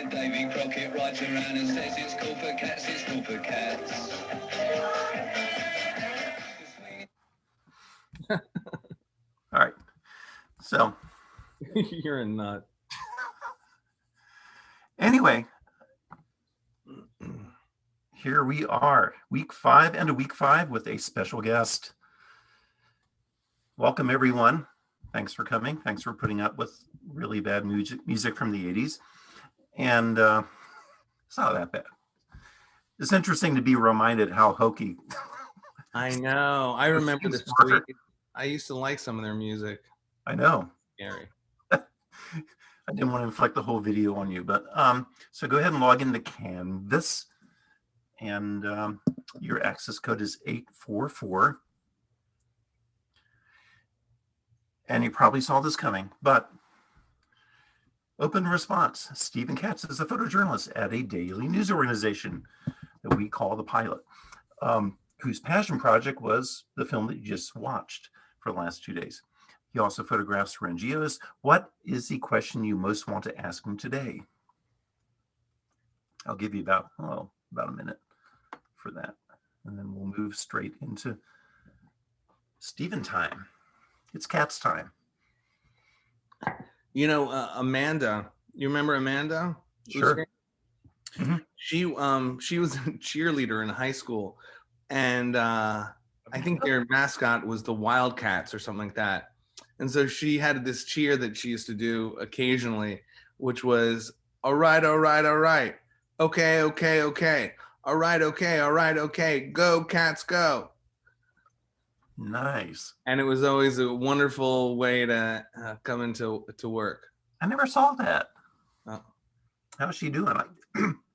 Davy Crockett rides around and says it's cool for cats, it's cool for cats. All right. So you're a nut. Anyway, here we are, week 5 and a week 5 with a special guest. Welcome, everyone. Thanks for coming. Thanks for putting up with really bad music from the 80s. And it's not that bad. It's interesting to be reminded how hokey. I know. I remember this tweet. I used to like some of their music. I know. Scary. I didn't want to inflict the whole video on you, but so go ahead and log into Canvas, and your access code is 844. And you probably saw this coming, but open response. Stephen Katz is a photojournalist at a daily news organization that we call The Pilot, whose passion project was the film that you just watched for the last 2 days. He also photographs for NGOs. What is the question you most want to ask him today? I'll give you about a minute for that. And then we'll move straight into Stephen time. It's Katz time. You know, Amanda, you remember Amanda? Sure. Mm-hmm. She was a cheerleader in high school. And I think their mascot was the Wildcats or something like that. And so she had this cheer that she used to do occasionally, which was, all right, all right, all right. Okay, okay, okay. All right, okay, all right, okay. Go, Cats, go. Nice. And it was always a wonderful way to come into work. I never saw that. Oh. How's she doing?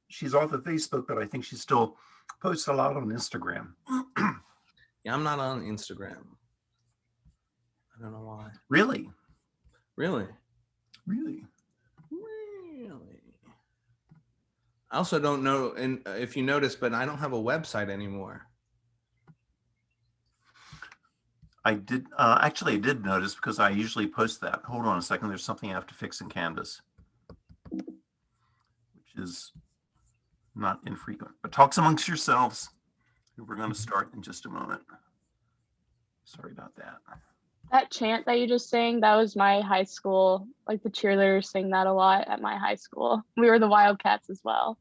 She's off of Facebook, but I think she still posts a lot on Instagram. Yeah, I'm not on Instagram. I don't know why. Really? Really? Really? Really? I also don't know, and if you notice, but I don't have a website anymore. I did actually I did notice because I usually post that. Hold on a second. There's something I have to fix in Canvas, which is not infrequent. But talks amongst yourselves. We're going to start in just a moment. Sorry about that. That chant that you just sang, that was my high school. Like the cheerleaders sing that a lot at my high school. We were the Wildcats as well.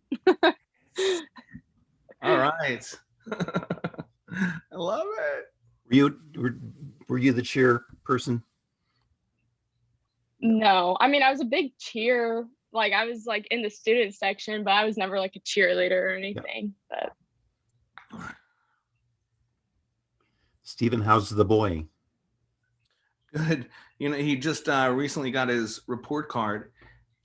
All right. I love it. Were you the cheer person? No, I mean, I was a big cheer. Like I was like in the student section, but I was never like a cheerleader or anything. Yeah. But Stephen, how's the boy? Good. You know, he just recently got his report card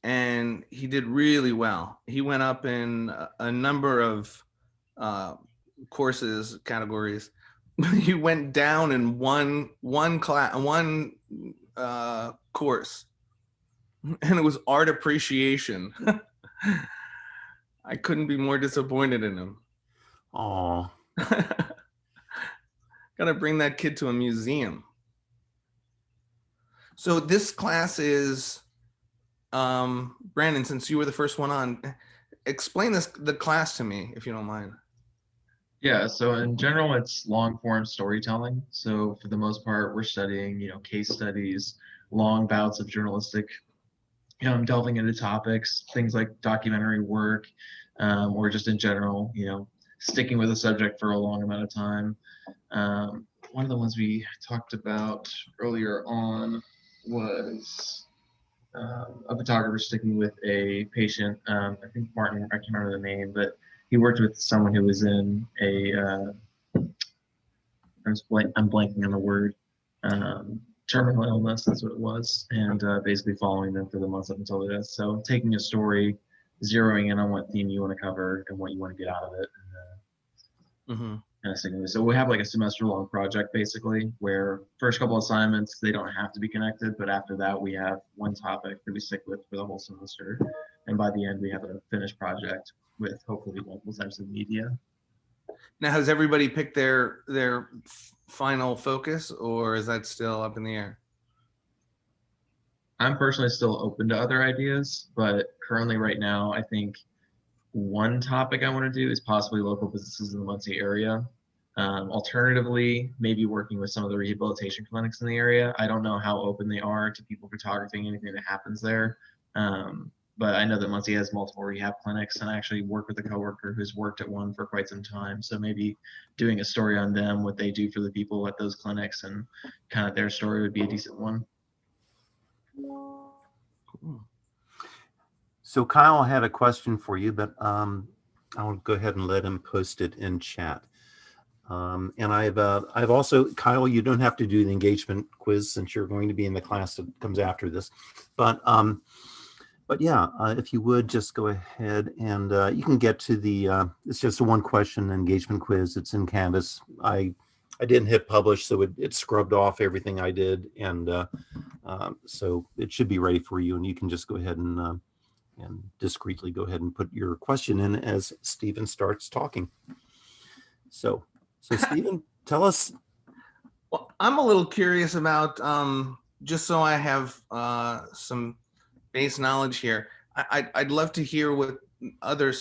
and he did really well. He went up in a number of courses, categories. He went down in one course, and it was art appreciation. I couldn't be more disappointed in him. Aw. Gotta bring that kid to a museum. So this class is, Brandon, since you were the first one on, explain the class to me, if you don't mind. Yeah, so in general, it's long form storytelling. So for the most part, we're studying, case studies, long bouts of journalistic, delving into topics, things like documentary work, or just in general, sticking with a subject for a long amount of time. One of the ones we talked about earlier on was a photographer sticking with a patient. I think Martin, I can't remember the name, but he worked with someone who was in I'm blanking on the word, terminal illness, that's what it was, and basically following them for the months up until the death. So taking a story, zeroing in on what theme you want to cover and what you want to get out of it. And, so we have like a semester-long project basically, where first couple assignments, they don't have to be connected, but after that we have one topic that we stick with for the whole semester. And by the end, we have a finished project with hopefully multiple types of media. Now, has everybody picked their final focus, or is that still up in the air? I'm personally still open to other ideas, but currently right now, I think one topic I want to do is possibly local businesses in the Muncie area. Alternatively, maybe working with some of the rehabilitation clinics in the area. I don't know how open they are to people photographing anything that happens there. But I know that Muncie has multiple rehab clinics, and I actually work with a coworker who's worked at one for quite some time. So maybe doing a story on them, what they do for the people at those clinics, and kind of their story would be a decent one. Cool. So Kyle had a question for you, but I'll go ahead and let him post it in chat. And I've also, Kyle, you don't have to do the engagement quiz since you're going to be in the class that comes after this. But yeah, if you would just go ahead and you can get to the, it's just a one question engagement quiz. It's in Canvas. I didn't hit publish, so it scrubbed off everything I did. And so it should be ready for you. And you can just go ahead and discreetly go ahead and put your question in as Stephen starts talking. So Stephen, tell us. Well, I'm a little curious about, just so I have some base knowledge here. I'd love to hear what other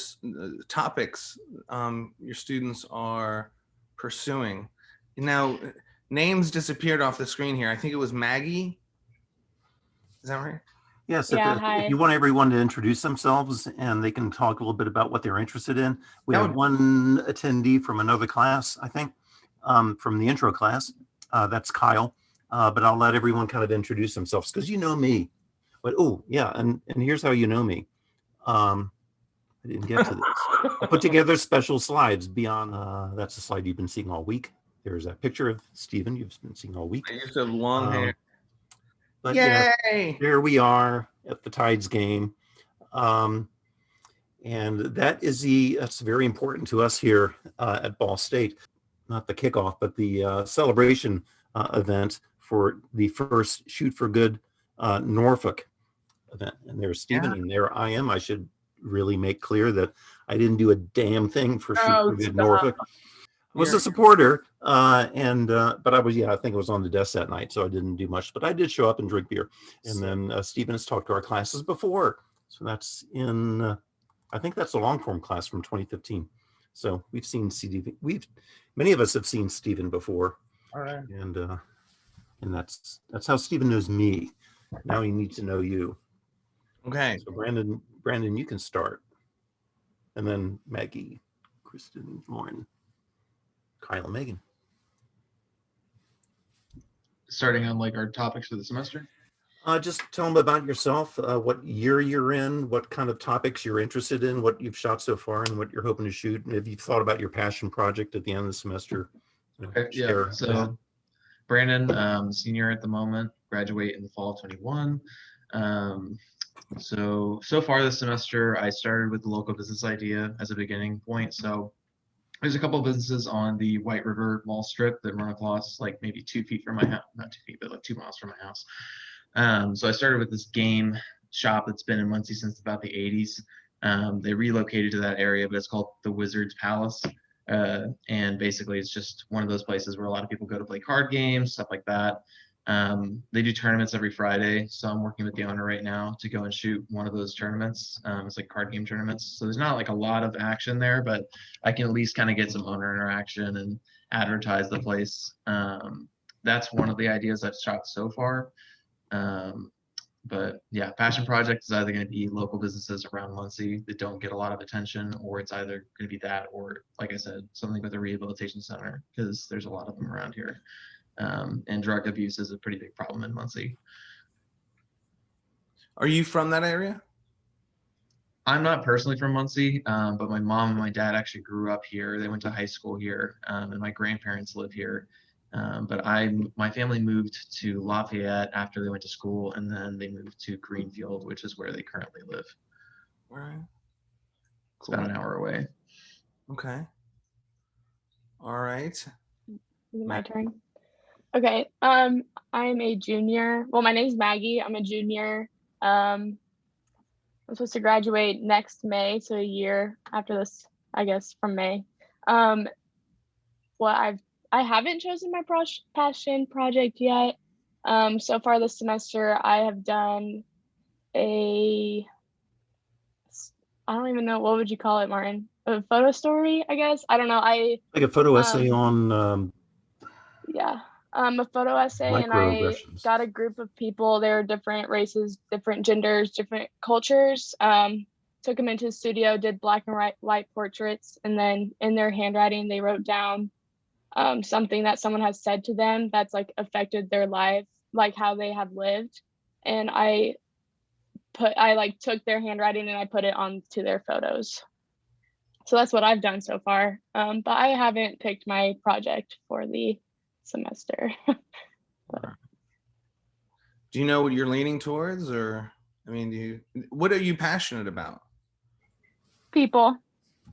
topics your students are pursuing. Now, names disappeared off the screen here. I think it was Maggie. Is that right? Yes, Yeah, if hi. you want everyone to introduce themselves and they can talk a little bit about what they're interested in. We That have would- one attendee from another class, I think, from the intro class. That's Kyle. But I'll let everyone kind of introduce themselves because you know me. But oh yeah, and here's how you know me. I didn't get to this. I put together special slides beyond. That's a slide you've been seeing all week. There's a picture of Stephen you've been seeing all week. I used to have long hair. But Yay! yeah, here we are at the Tides game. And that's very important to us here at Ball State. Not the kickoff, but the celebration event for the first Shoot for Good Norfolk event. And there's Stephen, and there I am. I should really make clear that I didn't do a damn thing for Shoot for Good Norfolk. I was a supporter, but I was, I think I was on the desk that night, so I didn't do much. But I did show up and drink beer. And then Stephen has talked to our classes before. So that's in, I think that's the long form class from 2015. So we've seen many of us have seen Stephen before. All right. And that's how Stephen knows me. Now he needs to know you. Okay. So Brandon, you can start. And then Maggie, Kristen, Lauren, Kyle, and Megan. Starting on like our topics for the semester. Just tell them about yourself, what year you're in, what kind of topics you're interested in, what you've shot so far, and what you're hoping to shoot. And if you've thought about your passion project at the end of the semester. Okay, yeah. So Brandon, senior at the moment, graduate in the fall of 21. So far this semester, I started with the local business idea as a beginning point. So there's a couple of businesses on the White River Mall strip that run across like maybe 2 feet from my house, not 2 feet, but like 2 miles from my house. So I started with this game shop that's been in Muncie since about the 80s. They relocated to that area, but it's called the Wizard's Palace. And basically it's just one of those places where a lot of people go to play card games, stuff like that. They do tournaments every Friday. So I'm working with the owner right now to go and shoot one of those tournaments. It's like card game tournaments. So there's not like a lot of action there, but I can at least kind of get some owner interaction and advertise the place. That's one of the ideas I've shot so far. But yeah, passion project is either going to be local businesses around Muncie that don't get a lot of attention, or it's either going to be that, or like I said, something with a rehabilitation center, because there's a lot of them around here. And drug abuse is a pretty big problem in Muncie. Are you from that area? I'm not personally from Muncie, but my mom and my dad actually grew up here. They went to high school here, and my grandparents live here. But my family moved to Lafayette after they went to school, and then they moved to Greenfield, which is where they currently live. All right. It's about an hour away. Okay. All right. Is it my turn? Okay. I'm a junior. Well, my name's Maggie. I'm a junior. I'm supposed to graduate next May, so a year after this, I guess, from May. I haven't chosen my passion project yet. So far this semester, I have done I don't even know, what would you call it, Martin? A photo story, I guess. I don't know. Like a photo essay on Yeah, a photo essay, and I microaggressions. got a group of people. They were different races, different genders, different cultures. Took them into the studio, did black and white portraits, and then in their handwriting, they wrote down something that someone has said to them that's like affected their life, like how they have lived. And I like took their handwriting and I put it onto their photos. So that's what I've done so far. But I haven't picked my project for the semester. Do you know what you're leaning towards, or I mean, what are you passionate about? People.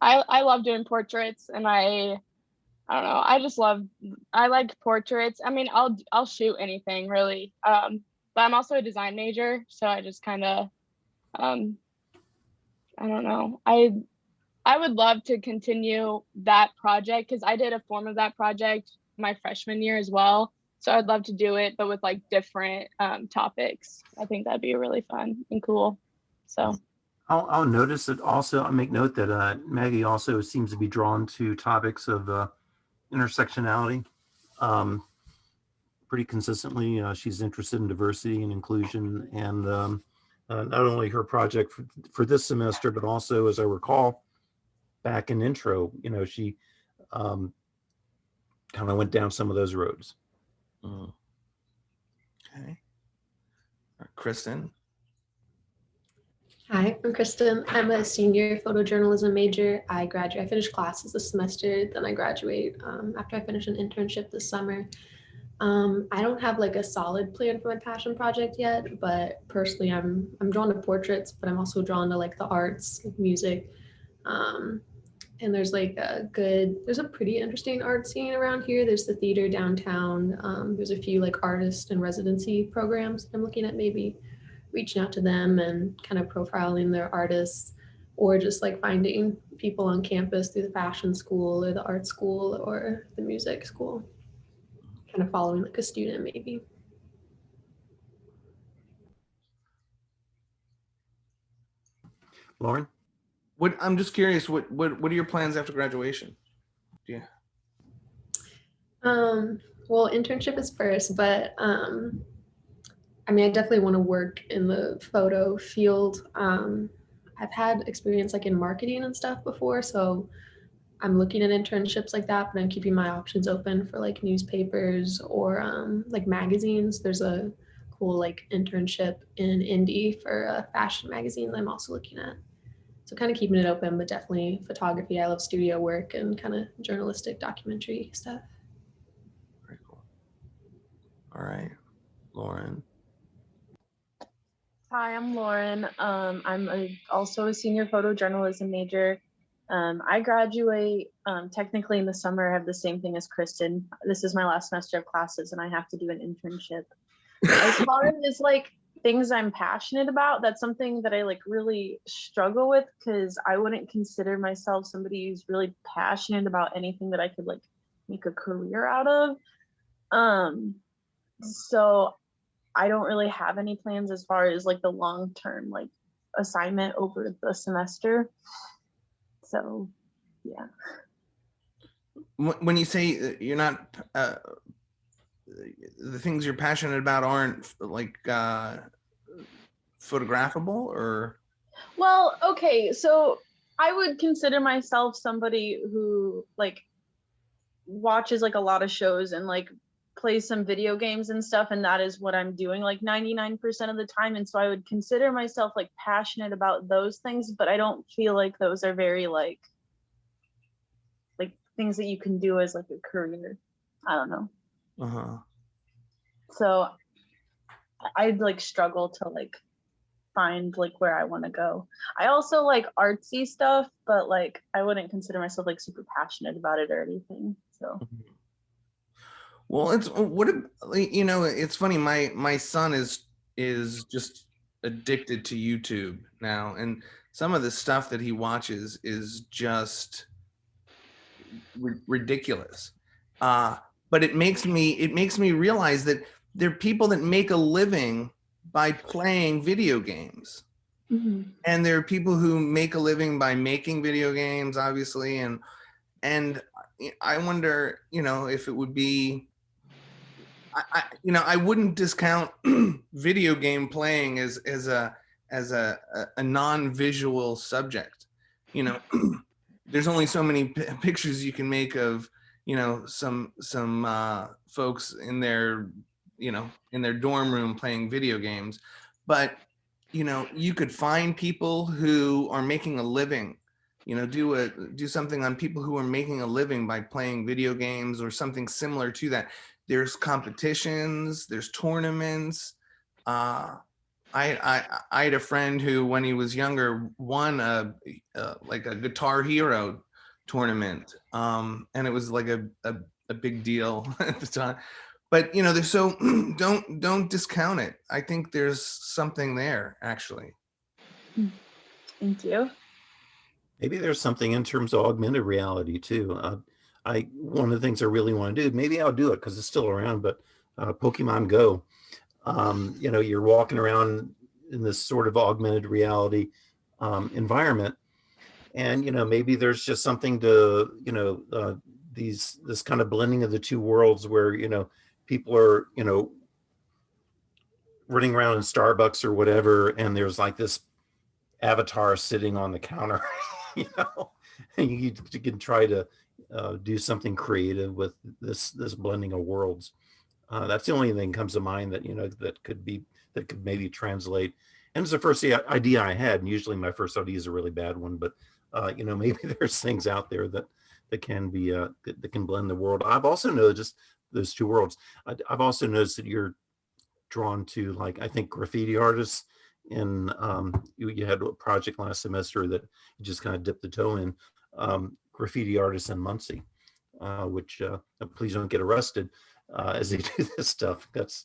I love doing portraits, and I don't know. I like portraits. I mean, I'll shoot anything really. But I'm also a design major, so I just kind of I don't know. I would love to continue that project because I did a form of that project my freshman year as well. So I'd love to do it, but with like different topics. I think that'd be really fun and cool. So I'll notice that also. I'll make note that Maggie also seems to be drawn to topics of intersectionality pretty consistently. She's interested in diversity and inclusion, and not only her project for this semester, but also, as I recall, back in intro, she kind of went down some of those roads. Okay. Kristen. Hi, I'm Kristen. I'm a senior photojournalism major. I finished classes this semester, then I graduate after I finish an internship this summer. I don't have like a solid plan for my passion project yet, but personally I'm drawn to portraits, but I'm also drawn to like the arts, like music. And there's like there's a pretty interesting art scene around here. There's the theater downtown. There's a few like artist and residency programs I'm looking at maybe reaching out to them and kind of profiling their artists, or just like finding people on campus through the fashion school or the art school or the music school, kind of following like a student maybe. Lauren? I'm just curious, what are your plans after graduation? Yeah. Well, internship is first, but I mean, I definitely want to work in the photo field. I've had experience like in marketing and stuff before, so I'm looking at internships like that, but I'm keeping my options open for like newspapers or like magazines. There's a cool like internship in Indy for a fashion magazine that I'm also looking at. So kind of keeping it open, but definitely photography. I love studio work and kind of journalistic documentary stuff. Very cool. All right, Lauren. Hi, I'm Lauren. I'm also a senior photojournalism major. I graduate technically in the summer. I have the same thing as Kristen. This is my last semester of classes and I have to do an internship. As far as like things I'm passionate about, that's something that I like really struggle with because I wouldn't consider myself somebody who's really passionate about anything that I could like make a career out of. So I don't really have any plans as far as like the long-term like assignment over the semester. So, yeah. When you say you're not, the things you're passionate about aren't like photographable, or? Well, okay, so I would consider myself somebody who like watches like a lot of shows and like plays some video games and stuff, and that is what I'm doing like 99% of the time. And so I would consider myself like passionate about those things, but I don't feel like those are very like things that you can do as like a career. I don't know. So I'd like struggle to like find like where I want to go. I also like artsy stuff, but like I wouldn't consider myself like super passionate about it or anything. So well, it's funny, my son is just addicted to YouTube now, and some of the stuff that he watches is just ridiculous. But it makes me realize that there are people that make a living by playing video games. Mhm. And there are people who make a living by making video games, obviously. And I wonder, if it would be, I wouldn't discount video game playing as a non-visual subject. There's only so many pictures you can make of, some folks in their, in their dorm room playing video games. But, you could find people who are making a living, do something on people who are making a living by playing video games or something similar to that. There's competitions, there's tournaments. I had a friend who, when he was younger, won like a Guitar Hero tournament, and it was like a big deal at the time. But there's so don't discount it. I think there's something there, actually. Thank you. Maybe there's something in terms of augmented reality too. One of the things I really want to do, maybe I'll do it because it's still around, but Pokemon Go. You're walking around in this sort of augmented reality environment, and maybe there's just something to this kind of blending of the two worlds where people are running around in Starbucks or whatever, and there's like this avatar sitting on the counter, and you can try to do something creative with this blending of worlds. That's the only thing that comes to mind that that could maybe translate. And it's the first idea I had, and usually my first idea is a really bad one, but maybe there's things out there that can be that can blend the world. I've also noticed those two worlds. I've also noticed that you're drawn to, like, I think graffiti artists, and you had a project last semester that you just kind of dipped the toe in, graffiti artists in Muncie, which please don't get arrested as they do this stuff. That's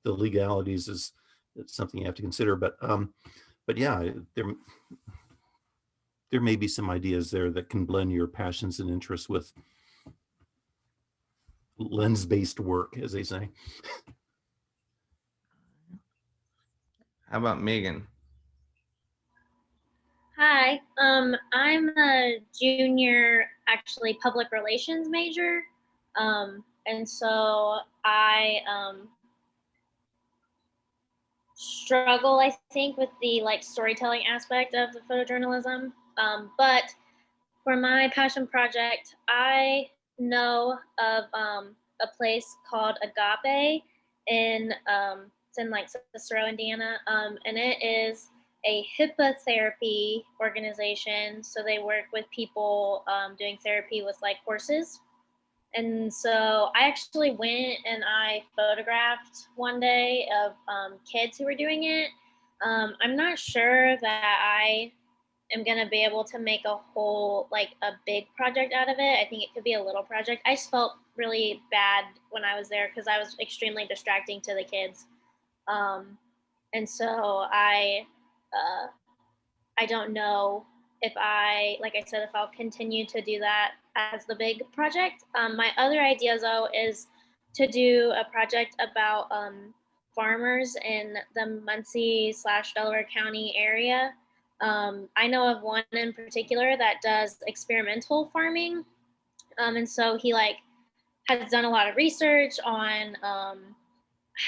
the legalities is something you have to consider. But yeah, there may be some ideas there that can blend your passions and interests with lens-based work, as they say. How about Megan? Hi, I'm a junior, actually public relations major. And so I struggle, I think, with the storytelling aspect of the photojournalism. But for my passion project, I know of a place called Agape it's in Cicero, Indiana, and it is a HIPAA therapy organization. So they work with people doing therapy with horses. And so I actually went and I photographed one day of kids who were doing it. I'm not sure that I am going to be able to make a whole, a big project out of it. I think it could be a little project. I just felt really bad when I was there because I was extremely distracting to the kids. And so I don't know if like I said, if I'll continue to do that as the big project. My other idea, though, is to do a project about farmers in the Muncie/Delaware County area. I know of one in particular that does experimental farming. And so he has done a lot of research on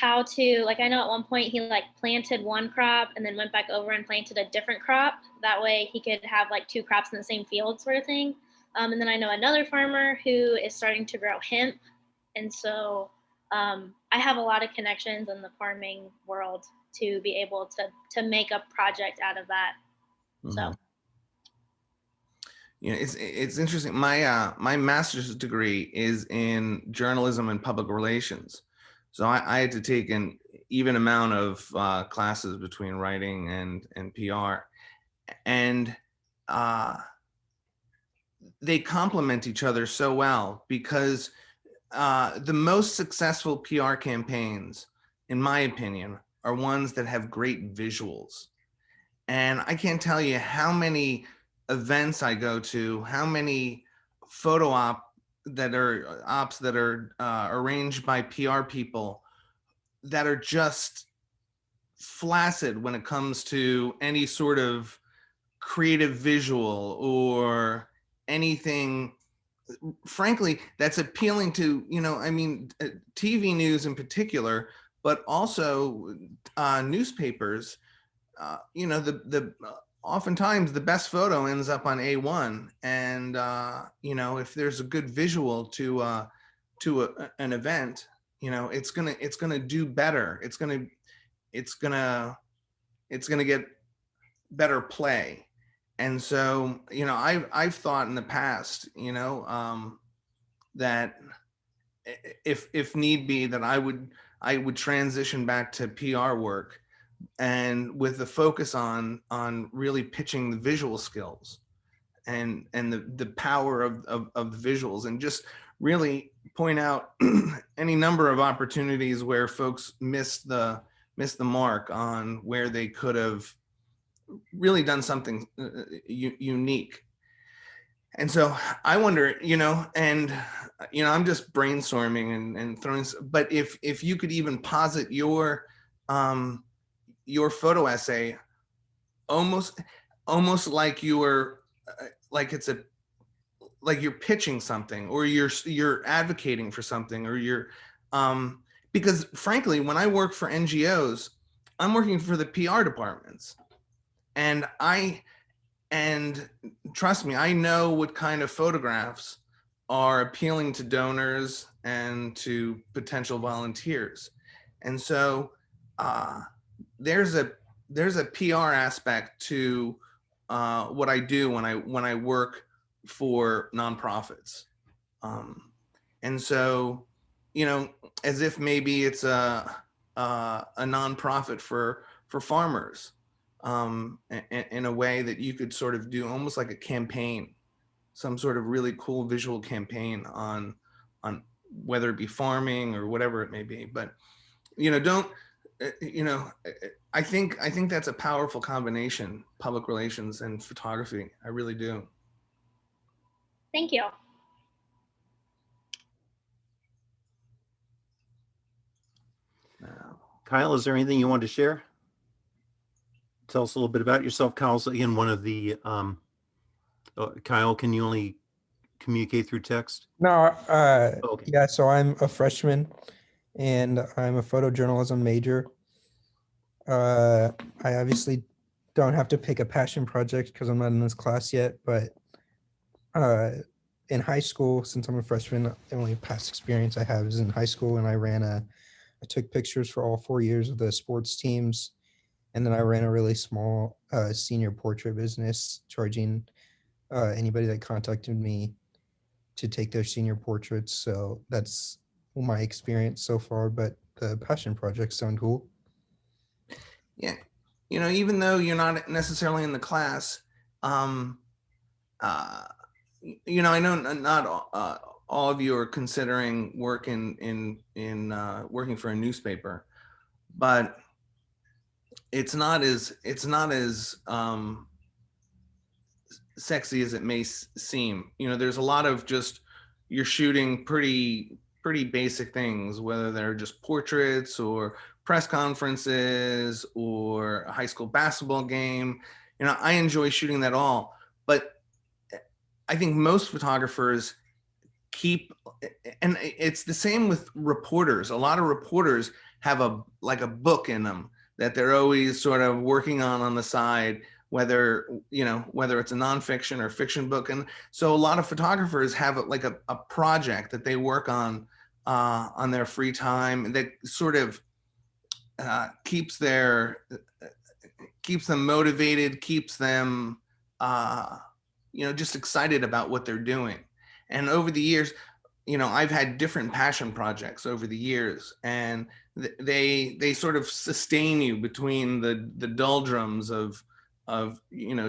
how to, I know at one point he planted one crop and then went back over and planted a different crop. That way he could have two crops in the same field, sort of thing. And then I know another farmer who is starting to grow hemp. And so I have a lot of connections in the farming world to be able to make a project out of that. Mm-hmm. So. It's interesting. My master's degree is in journalism and public relations. So I had to take an even amount of classes between writing and PR. And they complement each other so well because the most successful PR campaigns, in my opinion, are ones that have great visuals. And I can't tell you how many events I go to, how many photo ops that are arranged by PR people that are just flaccid when it comes to any sort of creative visual or anything, frankly, that's appealing to, TV news in particular, but also newspapers. Oftentimes the best photo ends up on A1, and if there's a good visual to an event, it's gonna do better. It's gonna get better play. And so, I've thought in the past, that if need be, that I would transition back to PR work, and with the focus on really pitching the visual skills and the power of the visuals, and just really point out any number of opportunities where folks missed the mark on where they could have really done something unique. And so I wonder, I'm just brainstorming and throwing, but if you could even posit your photo essay almost like you were like you're pitching something, or you're advocating for something, or you're because frankly, when I work for NGOs, I'm working for the PR departments, and trust me, I know what kind of photographs are appealing to donors and to potential volunteers. And so there's a PR aspect to what I do when I work for nonprofits. And so, as if maybe it's a nonprofit for farmers, in a way that you could sort of do almost like a campaign, some sort of really cool visual campaign on whether it be farming or whatever it may be. But I think that's a powerful combination, public relations and photography. I really do. Thank you. Kyle, is there anything you want to share? Tell us a little bit about yourself. Kyle's again one of the Kyle, can you only communicate through text? No, Okay. yeah, so I'm a freshman and I'm a photojournalism major. I obviously don't have to pick a passion project because I'm not in this class yet, but in high school, since I'm a freshman, the only past experience I have is in high school, and I took pictures for all 4 years of the sports teams, and then I ran a really small senior portrait business, charging anybody that contacted me to take their senior portraits. So that's my experience so far, but the passion projects sound cool. Yeah, even though you're not necessarily in the class, I know not all of you are considering work in working for a newspaper, but it's not as sexy as it may seem. There's a lot of just, you're shooting pretty basic things, whether they're just portraits or press conferences or a high school basketball game. I enjoy shooting that all, but I think most photographers and it's the same with reporters. A lot of reporters have a book in them that they're always sort of working on the side, whether it's a nonfiction or fiction book. And so a lot of photographers have a project that they work on their free time that sort of keeps them motivated, keeps them just excited about what they're doing. And over the years, I've had different passion projects over the years, and they sort of sustain you between the doldrums of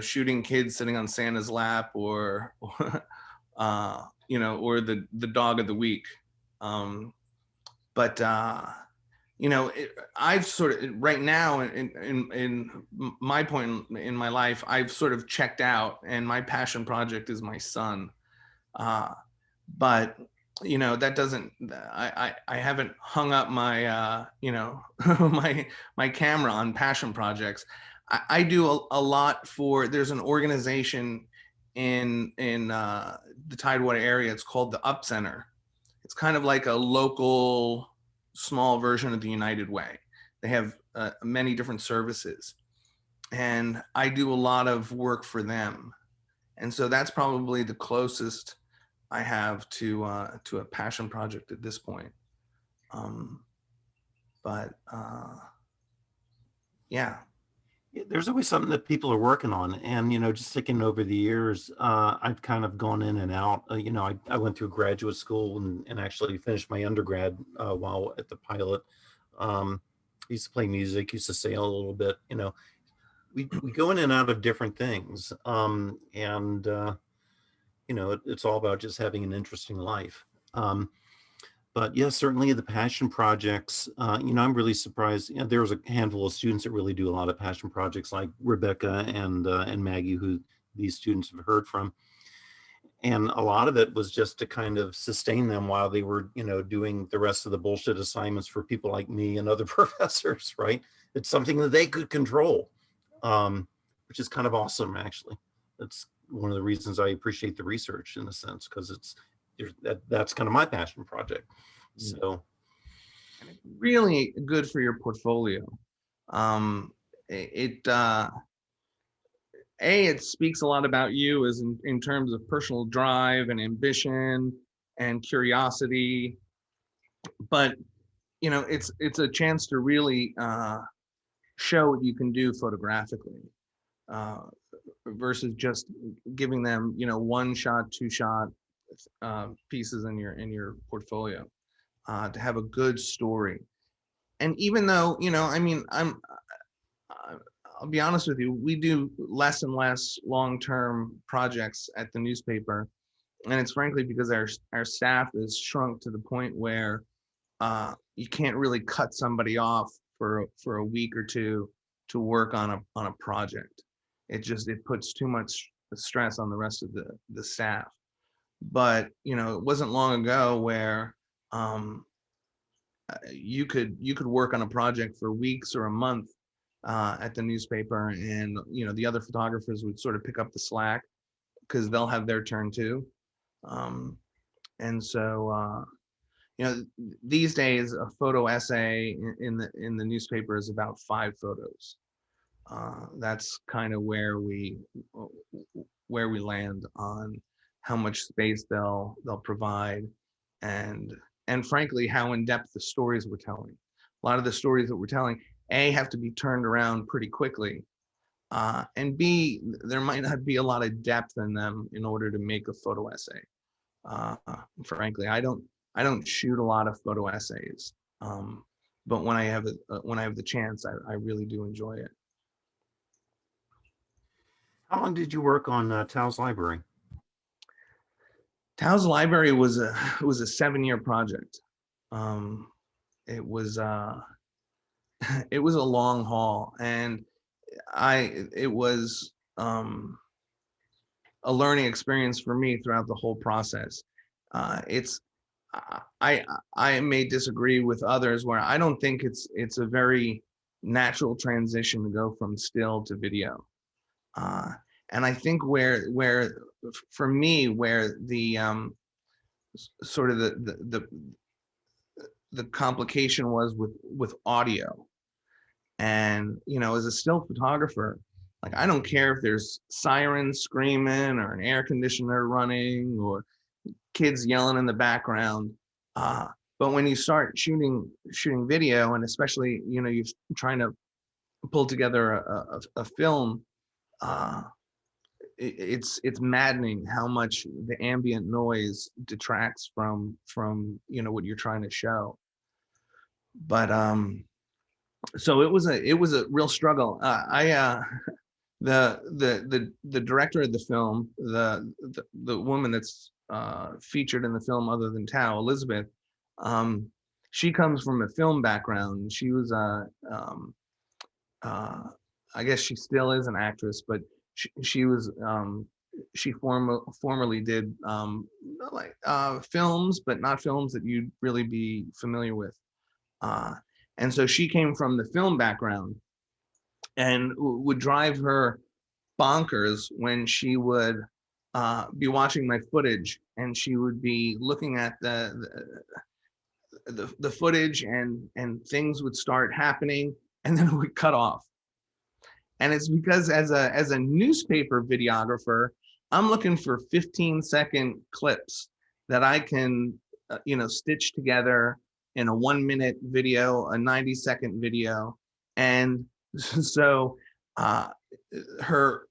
shooting kids sitting on Santa's lap, or the dog of the week. I've sort of right now in my point in my life, I've sort of checked out, and my passion project is my son. But that doesn't, I haven't hung up my, my camera on passion projects. I do a lot for, there's an organization in the Tidewater area. It's called the Up Center. It's kind of like a local small version of the United Way. They have many different services, and I do a lot of work for them. And so that's probably the closest I have to a passion project at this point. Yeah. There's always something that people are working on, and just thinking over the years, I've kind of gone in and out. I went through graduate school and actually finished my undergrad while at the pilot. Used to play music, used to sail a little bit. We go in and out of different things, and it's all about just having an interesting life. But yes, certainly the passion projects, I'm really surprised. There's a handful of students that really do a lot of passion projects, like Rebecca and Maggie, who these students have heard from. And a lot of it was just to kind of sustain them while they were, doing the rest of the bullshit assignments for people like me and other professors, right? It's something that they could control, which is kind of awesome, actually. That's one of the reasons I appreciate the research, in a sense, because that's kind of my passion project. So really good for your portfolio. It speaks a lot about you as in terms of personal drive and ambition and curiosity, but it's a chance to really show what you can do photographically, versus just giving them one shot, two shot pieces in your portfolio, to have a good story. And even though I'll be honest with you, we do less and less long-term projects at the newspaper, and it's frankly because our staff is shrunk to the point where you can't really cut somebody off for a week or two to work on a project. It puts too much stress on the rest of the staff. But it wasn't long ago where you could work on a project for weeks or a month at the newspaper, and the other photographers would sort of pick up the slack because they'll have their turn too. And so these days a photo essay in the newspaper is about 5 photos. That's kind of where we land on how much space they'll provide, and frankly how in depth the stories we're telling. A lot of the stories that we're telling, A, have to be turned around pretty quickly, and B, there might not be a lot of depth in them in order to make a photo essay. Frankly, I don't shoot a lot of photo essays, but when I have the chance, I really do enjoy it. how long did you work on Tao's Library? Tao's Library was a 7-year project. It was a long haul, and it was a learning experience for me throughout the whole process. I may disagree with others where I don't think it's a very natural transition to go from still to video. And I think where for me, where the sort of the complication was with audio. And as a still photographer, like, I don't care if there's sirens screaming or an air conditioner running or kids yelling in the background. But when you start shooting video, and especially you're trying to pull together a film, it's maddening how much the ambient noise detracts from what you're trying to show. But so it was a real struggle. The director of the film, the woman that's featured in the film other than Tao, Elizabeth, she comes from a film background. She was I guess she still is an actress, but she was she formerly did films, but not films that you'd really be familiar with. And so she came from the film background, and would drive her bonkers when she would be watching my footage, and she would be looking at the footage, and things would start happening, and then it would cut off. And it's because as a newspaper videographer, I'm looking for 15-second clips that I can stitch together in a 1-minute video, a 90-second video. And so her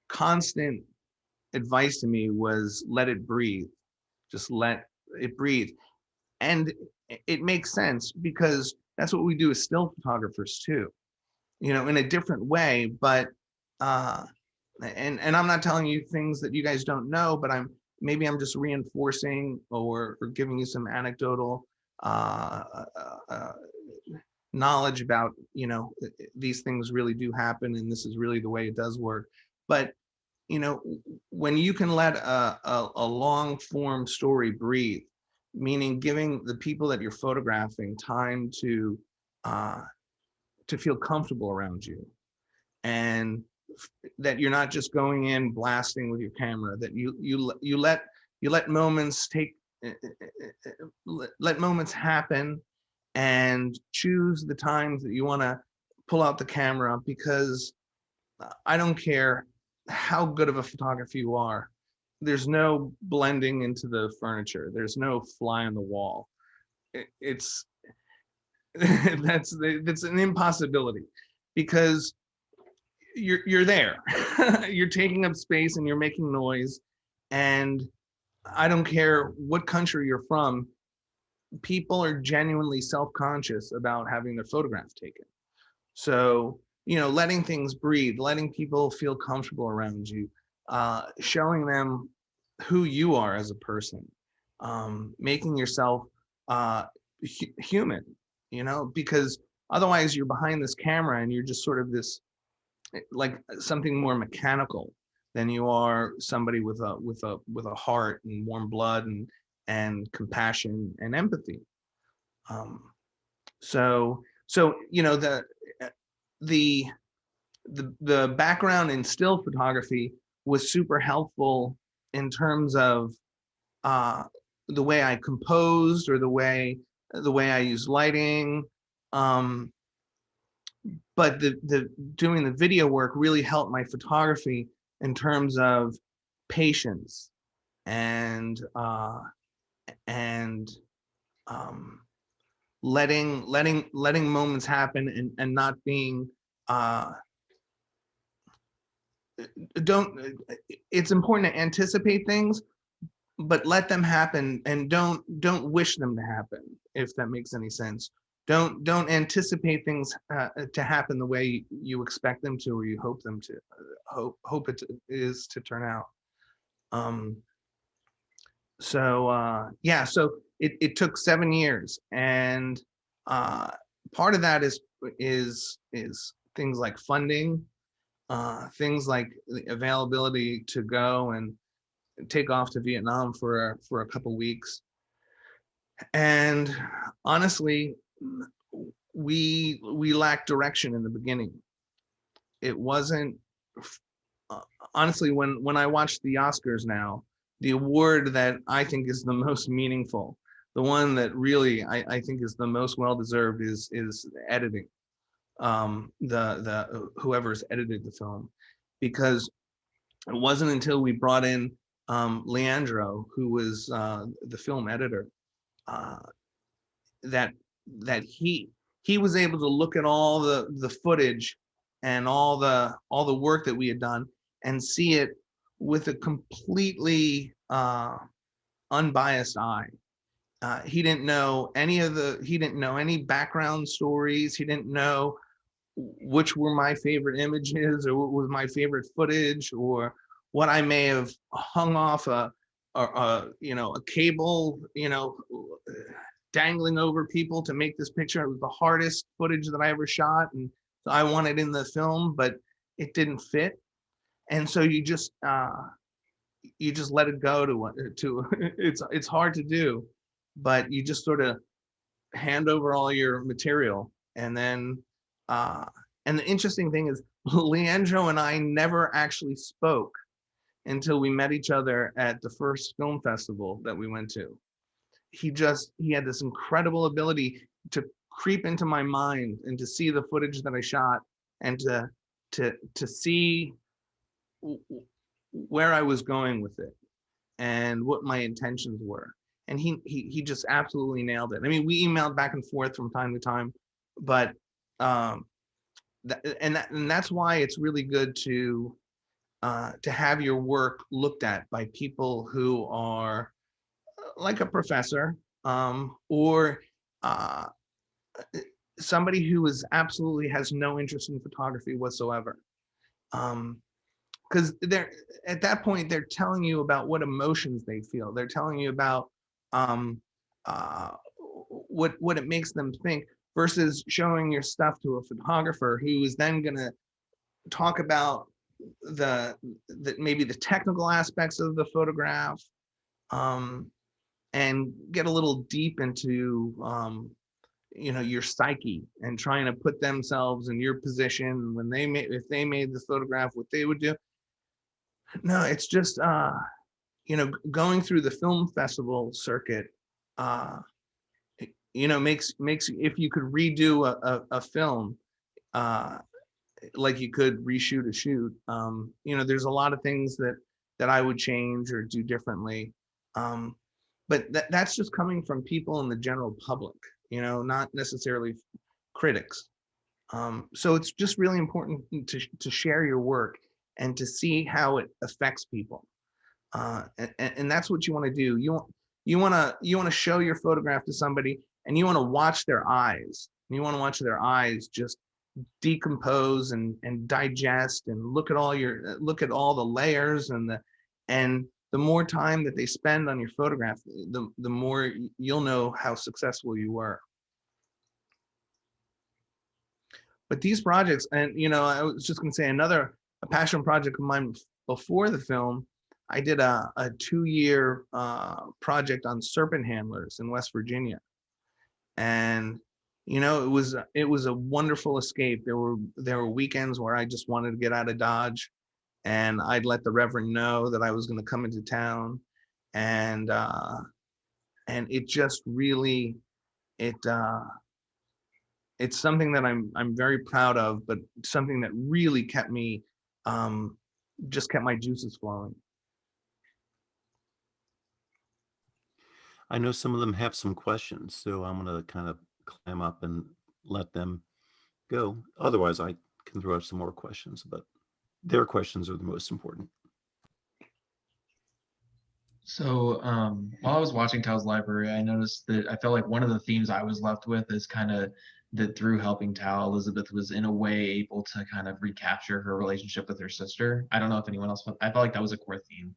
constant advice to me was, let it breathe, just let it breathe. And it makes sense, because that's what we do as still photographers too, in a different way. But and I'm not telling you things that you guys don't know, but maybe I'm just reinforcing or giving you some anecdotal knowledge about, these things really do happen, and this is really the way it does work. But when you can let a long form story breathe, meaning giving the people that you're photographing time to feel comfortable around you, and that you're not just going in blasting with your camera, that you let moments let moments happen, and choose the times that you want to pull out the camera, because I don't care how good of a photographer you are, there's no blending into the furniture, there's no fly on the wall. It's that's an impossibility, because you're there. You're taking up space and you're making noise, and I don't care what country you're from, people are genuinely self-conscious about having their photograph taken. So letting things breathe, letting people feel comfortable around you, showing them who you are as a person, making yourself human, because otherwise you're behind this camera and you're just sort of this, like something more mechanical than you are somebody with a heart and warm blood and compassion and empathy. So the background in still photography was super helpful in terms of the way I composed, or the way I use lighting. But the doing the video work really helped my photography in terms of patience and letting moments happen, and not being it's important to anticipate things, but let them happen, and don't wish them to happen, if that makes any sense. Don't anticipate things to happen the way you expect them to, or you hope them to hope it is to turn out. So it took 7 years, and part of that is things like funding, things like the availability to go and take off to Vietnam for a couple weeks. And honestly, we lacked direction in the beginning. It wasn't honestly, when I watch the Oscars now, the award that I think is the most meaningful, the one that really I think is the most well-deserved, is editing. The whoever's edited the film, because it wasn't until we brought in Leandro, who was the film editor, that he was able to look at all the footage and all the work that we had done, and see it with a completely unbiased eye. He didn't know any background stories. He didn't know which were my favorite images, or what was my favorite footage, or what I may have hung off a cable, dangling over people to make this picture. It was the hardest footage that I ever shot, and I wanted in the film, but it didn't fit. And so you just let it go to it's hard to do, but you just sort of hand over all your material. And then and the interesting thing is Leandro and I never actually spoke until we met each other at the first film festival that we went to. He had this incredible ability to creep into my mind and to see the footage that I shot and to see where I was going with it and what my intentions were. And he just absolutely nailed it. I mean, we emailed back and forth from time to time, but that's why it's really good to have your work looked at by people who are like a professor or somebody who absolutely has no interest in photography whatsoever. Because they're at that point, they're telling you about what emotions they feel. They're telling you about what it makes them think, versus showing your stuff to a photographer who is then going to talk about maybe the technical aspects of the photograph, and get a little deep into your psyche and trying to put themselves in your position when if they made this photograph, what they would do. No, it's just going through the film festival circuit makes if you could redo a film like you could reshoot a shoot, there's a lot of things that I would change or do differently, but that's just coming from people in the general public, not necessarily critics. So it's just really important to share your work and to see how it affects people, and that's what you want to do. You want to show your photograph to somebody, and you want to watch their eyes. You want to watch their eyes just decompose and digest and look at all the layers, and the more time that they spend on your photograph, the more you'll know how successful you were. But these projects, and I was just going to say a passion project of mine before the film, I did a 2-year project on serpent handlers in West Virginia, and it was a wonderful escape. There were weekends where I just wanted to get out of Dodge, and I'd let the Reverend know that I was going to come into town, and it just really it's something that I'm very proud of, but something that really kept me just kept my juices flowing. I know some of them have some questions, so I'm going to kind of climb up and let them go. Otherwise, I can throw out some more questions, but their questions are the most important. So while I was watching Tao's Library, I noticed that I felt like one of the themes I was left with is kind of that through helping Tao, Elizabeth was in a way able to kind of recapture her relationship with her sister. I don't know if anyone else, I felt like that was a core theme.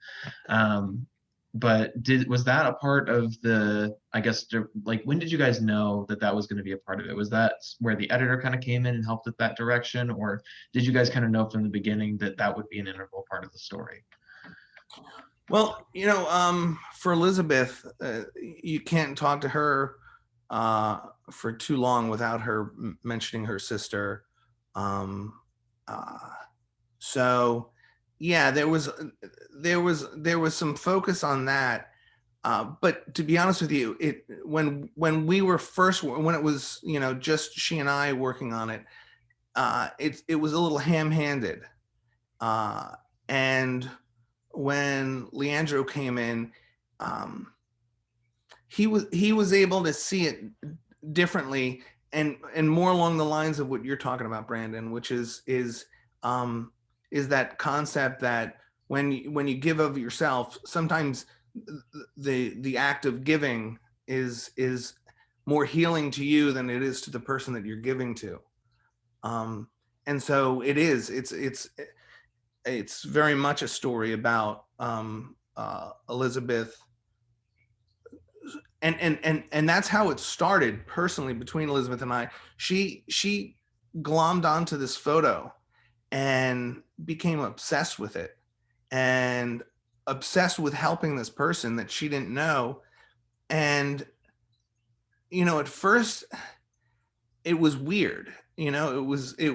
But was that a part of the, I guess, like, when did you guys know that was going to be a part of it? Was that where the editor kind of came in and helped with that direction? Or did you guys kind of know from the beginning that would be an integral part of the story? Well, for Elizabeth, you can't talk to her for too long without her mentioning her sister. So yeah, there was some focus on that. But to be honest with you, when it was, just she and I working on it, it was a little ham-handed. And when Leandro came in, he was able to see it differently and more along the lines of what you're talking about, Brandon, which is that concept that when you give of yourself, sometimes the act of giving is more healing to you than it is to the person that you're giving to. And so it's very much a story about Elizabeth, and that's how it started personally between Elizabeth and I. She glommed onto this photo, and became obsessed with it, and obsessed with helping this person that she didn't know. And, you know, at first it was weird, you know, it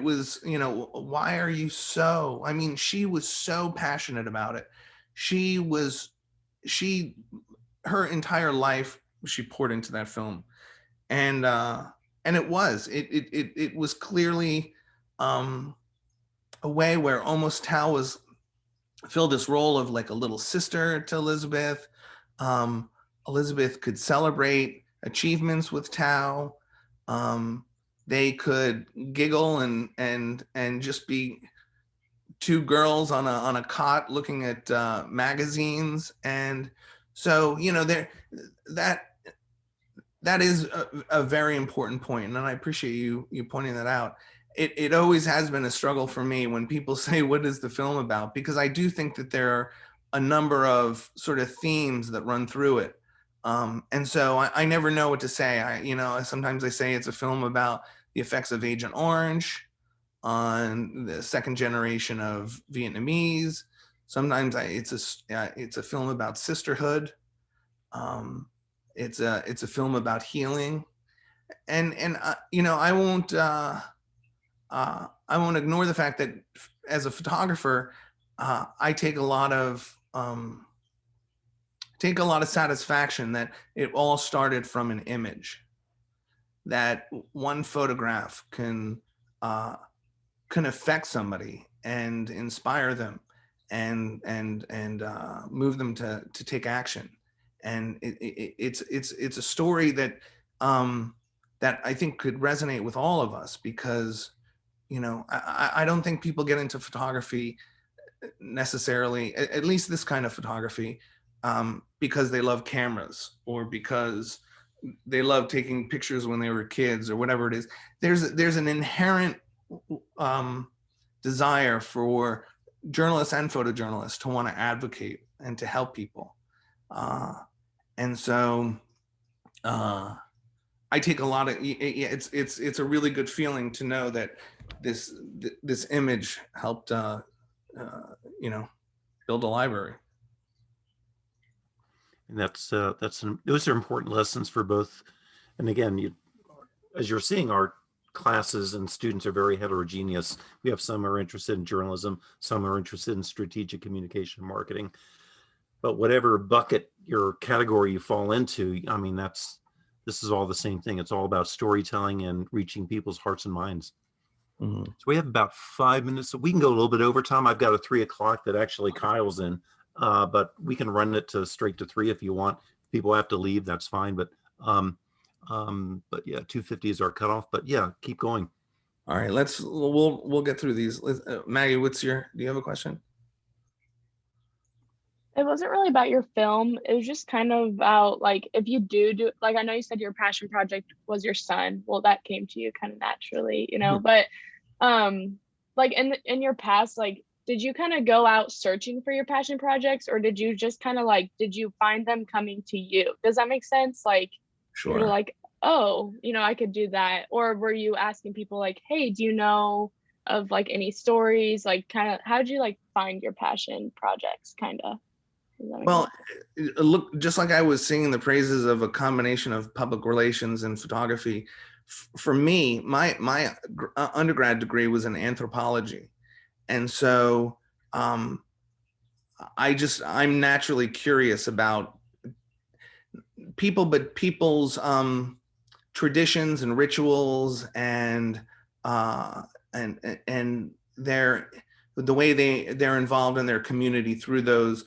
was, you know, why are you so, I mean, she was so passionate about it. She, her entire life, she poured into that film. And it was clearly a way where almost Tal was filled this role of like a little sister to Elizabeth. Elizabeth could celebrate achievements with Tao. They could giggle and just be two girls on a cot looking at magazines. And so, you know, that is a very important point, and I appreciate you pointing that out. It always has been a struggle for me when people say, what is the film about? Because I do think that there are a number of sort of themes that run through it. And so I never know what to say. You know, sometimes I say it's a film about the effects of Agent Orange on the second generation of Vietnamese. Sometimes it's a film about sisterhood. It's a film about healing, and you know, I won't ignore the fact that as a photographer, I take a lot of satisfaction that it all started from an image, that one photograph can affect somebody and inspire them and move them to take action. And it's a story that that I think could resonate with all of us, because, you know, I don't think people get into photography necessarily, at least this kind of photography, because they love cameras or because they love taking pictures when they were kids or whatever it is. There's an inherent desire for journalists and photojournalists to want to advocate and to help people. And so I take a lot of, it's a really good feeling to know that this image helped, you know, build a library. And those are important lessons for both. And again, as you're seeing, our classes and students are very heterogeneous. We have some are interested in journalism, some are interested in strategic communication and marketing. But whatever bucket your category you fall into, I mean, this is all the same thing. It's all about storytelling and reaching people's hearts and minds. Mm-hmm. So we have about 5 minutes, so we can go a little bit over, Tom. I've got a 3 o'clock that actually Kyle's in, but we can run it straight to 3 if you want. People have to leave, that's fine. But yeah, 2:50 is our cutoff. But yeah, keep going. All right, we'll get through these. Maggie, do you have a question? It wasn't really about your film. It was just kind of about, like, if you do, like, I know you said your passion project was your son. Well, that came to you kind of naturally, you know, but like in your past, like, did you kind of go out searching for your passion projects, or did you just kind of like, did you find them coming to you? Does that make sense? Like, sure. You're like, oh, you know, I could do that. Or were you asking people like, hey, do you know of like any stories? Like, kind of, how did you like find your passion projects, kind of? Well, look, just like I was singing the praises of a combination of public relations and photography, for me, my undergrad degree was in anthropology. And so I'm naturally curious about people, but people's traditions and rituals and the way they're involved in their community through those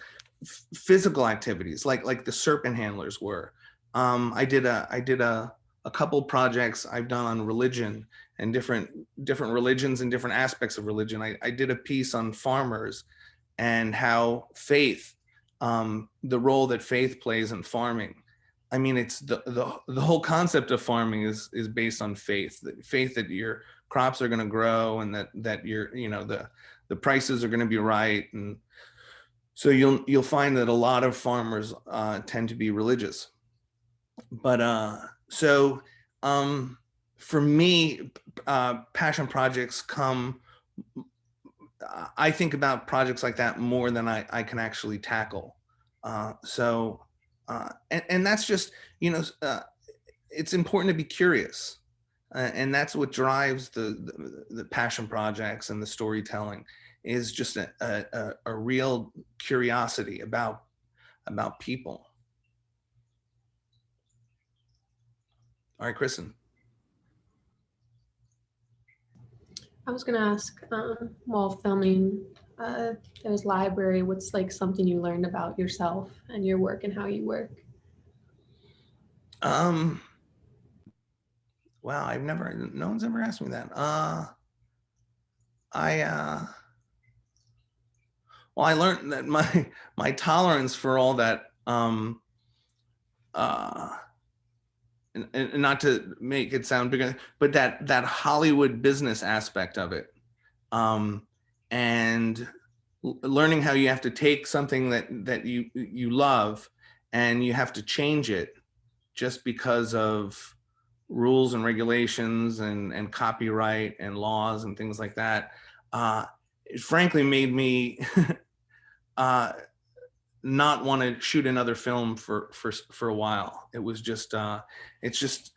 physical activities, like the serpent handlers were. I did a couple projects I've done on religion and different religions and different aspects of religion. I did a piece on farmers and how faith, the role that faith plays in farming. I mean, it's the whole concept of farming is based on faith that your crops are going to grow and that the prices are going to be right. And so you'll find that a lot of farmers tend to be religious. But for me, passion projects come I think about projects like that more than I can actually tackle. And that's just, it's important to be curious. And that's what drives the passion projects and the storytelling, is just a real curiosity about people. All right, Kristen. I was gonna ask, while filming, there was library, what's like something you learned about yourself and your work and how you work? Wow, no one's ever asked me that. Well, I learned that my tolerance for all that, and not to make it sound bigger, but that Hollywood business aspect of it, and learning how you have to take something that you love and you have to change it just because of rules and regulations and copyright and laws and things like that. It frankly made me not want to shoot another film for a while. It was just it's just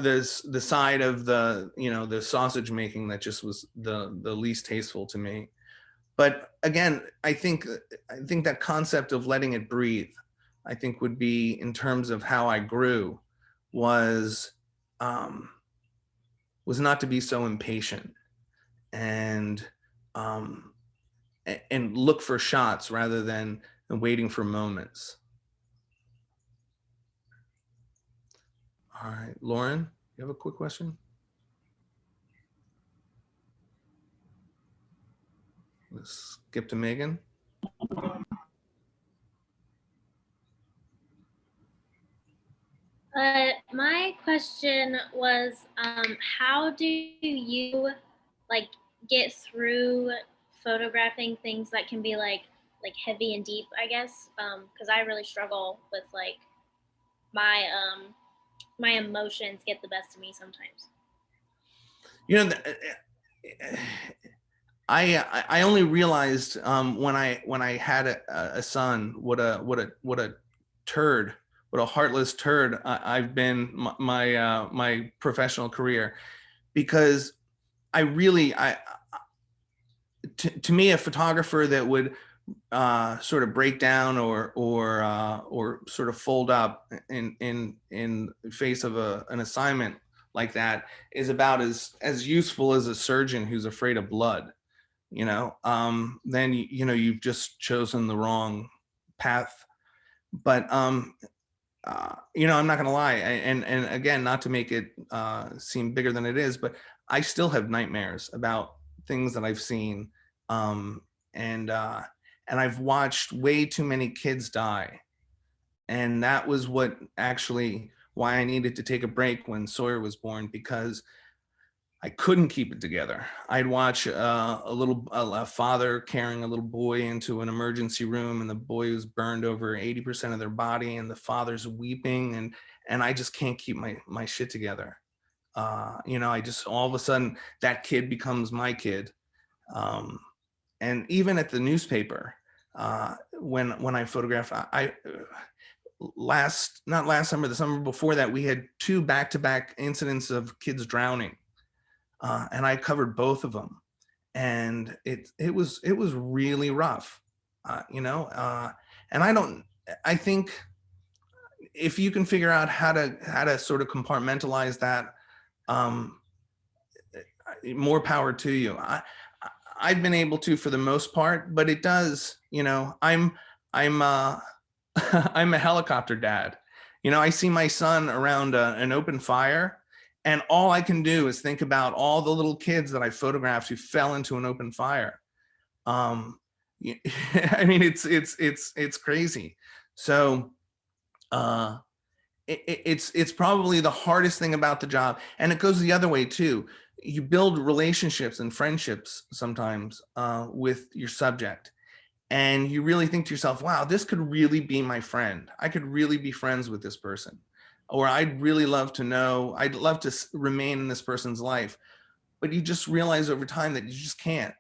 there's the side of the sausage making that just was the least tasteful to me. But again, I think that concept of letting it breathe, I think would be, in terms of how I grew, was not to be so impatient and look for shots rather than waiting for moments. All right, Lauren, you have a quick question? Let's skip to Megan. My question was, how do you like get through photographing things that can be like heavy and deep, I guess, because I really struggle with like my my emotions get the best of me sometimes. I only realized when I had a son what a turd, what a heartless turd I've been my professional career, because to me, a photographer that would sort of break down or sort of fold up in face of an assignment like that is about as useful as a surgeon who's afraid of blood. Then you've just chosen the wrong path. But I'm not gonna lie, and again, not to make it seem bigger than it is, but I still have nightmares about things that I've seen, and I've watched way too many kids die, and that was what actually why I needed to take a break when Sawyer was born, because I couldn't keep it together. I'd watch a father carrying a little boy into an emergency room, and the boy was burned over 80% of their body, and the father's weeping, and I just can't keep my shit together. I just, all of a sudden, that kid becomes my kid. And even at the newspaper, when I photographed, not last summer, the summer before that, we had 2 back-to-back incidents of kids drowning. And I covered both of them, and it was really rough, and I think if you can figure out how to sort of compartmentalize that, more power to you. I've been able to, for the most part, but it does, I'm I'm a helicopter dad. I see my son around an open fire, and all I can do is think about all the little kids that I photographed who fell into an open fire. I mean, it's crazy. So it's probably the hardest thing about the job, and it goes the other way too. You build relationships and friendships sometimes with your subject, and you really think to yourself, wow, this could really be my friend. I could really be friends with this person. Or I'd love to remain in this person's life. But you just realize over time that you just can't.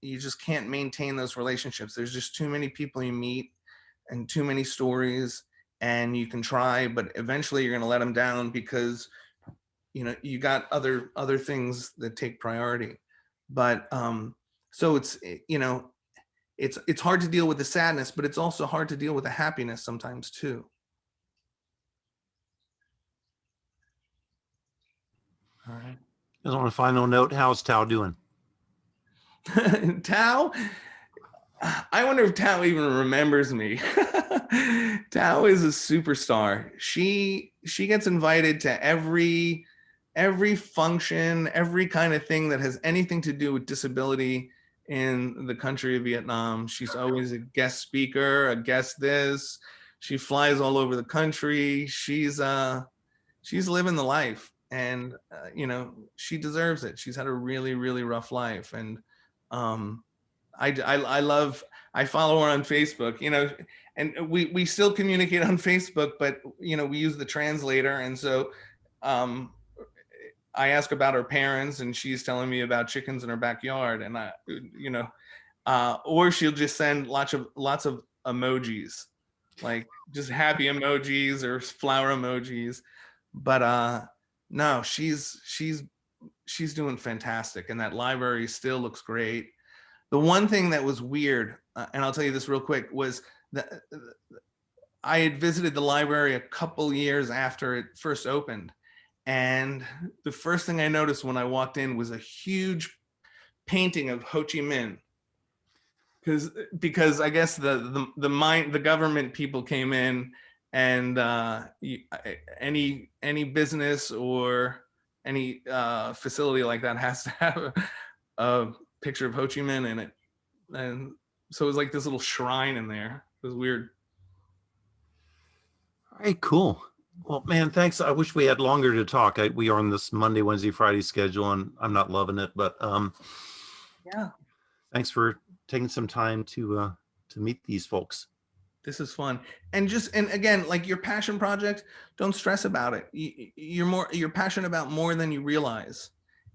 you just can't maintain those relationships. There's just too many people you meet and too many stories, and you can try, but eventually you're going to let them down because you got other things that take priority. But so it's it's hard to deal with the sadness, but it's also hard to deal with the happiness sometimes too. All right. Just on a final note, how's Tao doing? Tao, I wonder if Tao even remembers me. Tao is a superstar. She gets invited to every function, every kind of thing that has anything to do with disability in the country of Vietnam. She's always a guest speaker, a guest this. She flies all over the country. She's living the life, and she deserves it. She's had a really, really rough life, and I follow her on Facebook, and we still communicate on Facebook, but we use the translator, and so I ask about her parents, and she's telling me about chickens in her backyard, and or she'll just send lots of emojis, like just happy emojis or flower emojis. But no, she's doing fantastic, and that library still looks great. The one thing that was weird, and I'll tell you this real quick, was that I had visited the library a couple years after it first opened. And the first thing I noticed when I walked in was a huge painting of Ho Chi Minh. Because I guess the government people came in, and any business or any facility like that has to have a picture of Ho Chi Minh in it, and so it was like this little shrine in there. It was weird. All right, cool. Well, man, thanks. I wish we had longer to talk. We are on this Monday, Wednesday, Friday schedule, and I'm not loving it, but yeah. Thanks for taking some time to meet these folks. This is fun. And again, like your passion project, don't stress about it. You're passionate about more than you realize.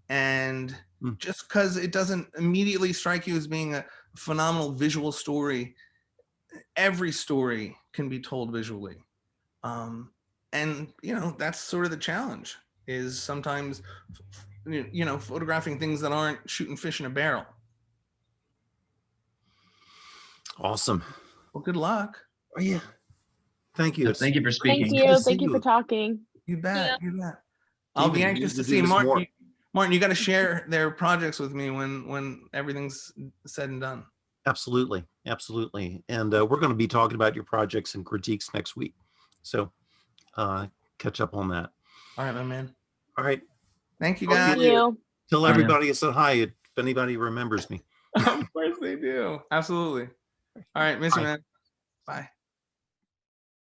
And just because it doesn't immediately strike you as being a phenomenal visual story, every story can be told visually. And that's sort of the challenge, is sometimes photographing things that aren't shooting fish in a barrel. Awesome. Well, good luck. Oh yeah. Thank you. Thank you for speaking. Thank you. Thank you for talking. You bet. Yeah. You bet. I'll be anxious to see Martin. Martin, you got to share their projects with me when everything's said and done. Absolutely. And we're going to be talking about your projects and critiques next week. So catch up on that. All right, my man. All right. Thank you, guys. Thank you. Tell everybody I said hi if anybody remembers me. Of course they do. Absolutely. All right, miss you, man. Bye.